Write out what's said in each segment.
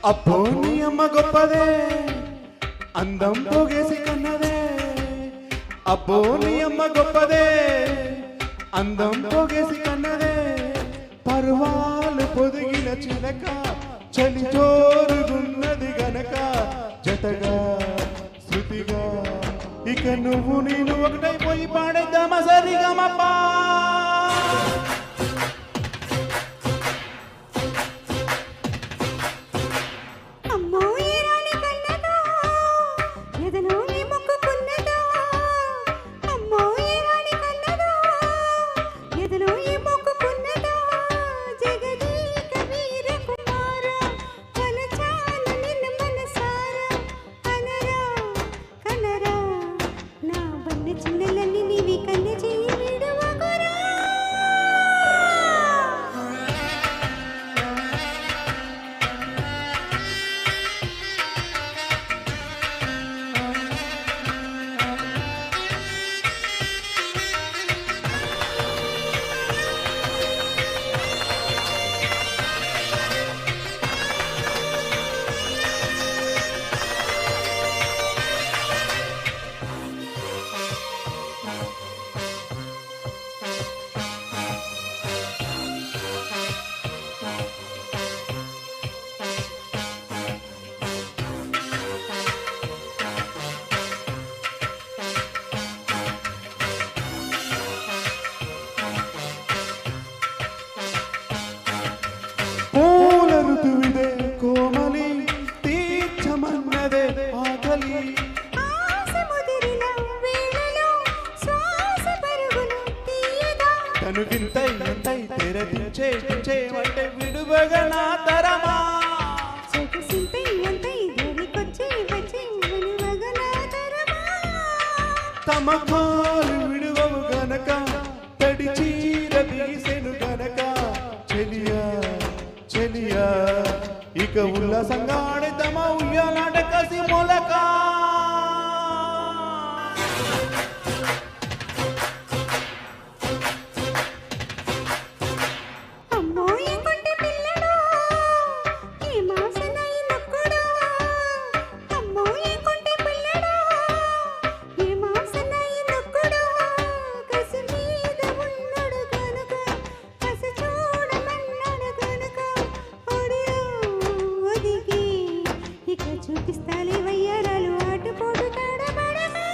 అబ్బో నీ అమ్మ గొప్పదే అందం పోగేసి కన్నదే అబ్బో నీ అమ్మ గొప్పదే అందం పోగేసి కన్నదే పర్వాలు పొదిగిన చిలక చలి జోరుగున్నది గనక జతగా శృతిగా ఇక నువ్వు నేను ఒకటైపోయి పాడేద్దామా సరిగమపా ಋತುವಿದೆ ಕೋಮಲಿ ತೀರ್ಥಮನ್ನದೆ ಆಗಲಿ తనుగింతై అంతై తెరదించే వంటే విడువగా నా తరమా తమకాలు విడువవు గనక తడి చీర తీసెను గనక చెలియా చెలియా ఇక ఉల్లాసంగా ఆడేద్దామా ఉయ్యాలాట కసి మొలక చూపిస్తాలే వయ్యారాలు ఆటుపోటు తడబడమా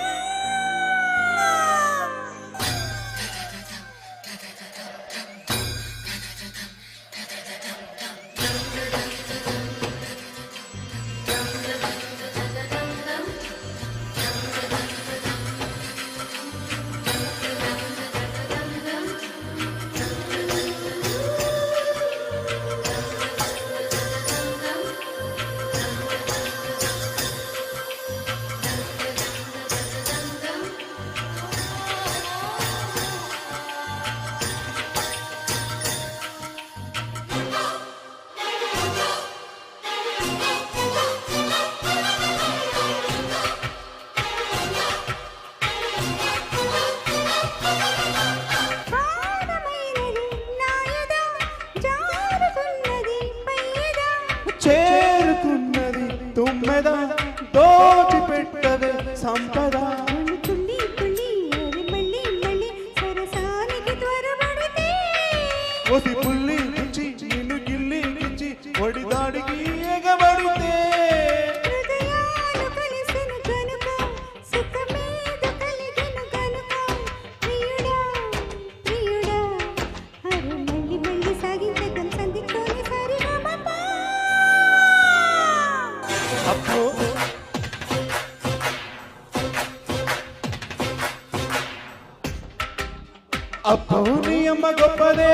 చేరుకున్నది తుమ్మెద దోచి పెట్టదే సంపద ఒసి పుల్లి నుంచి నిన్ను గిల్లి నుంచి ఒడిదాడికి ఎగబడితే అబ్బో నీ అమ్మ గొప్పదే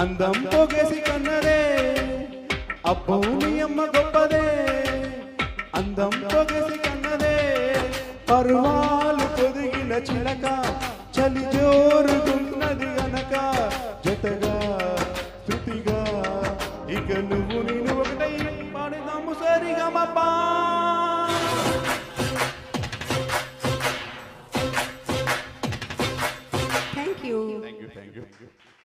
అందం పోగేసి కన్నదే అబ్బో నీ అమ్మ గొప్పదే అందం పోగేసి కన్నదే పర్వాలు పొదిగిన చిలక చలి జోరుగున్నది గనక జతగా శృతిగా ఇక నువ్వు నేను ఒకటై పాడదాము Sa Re Ga Ma Pa Thank you. Thank you.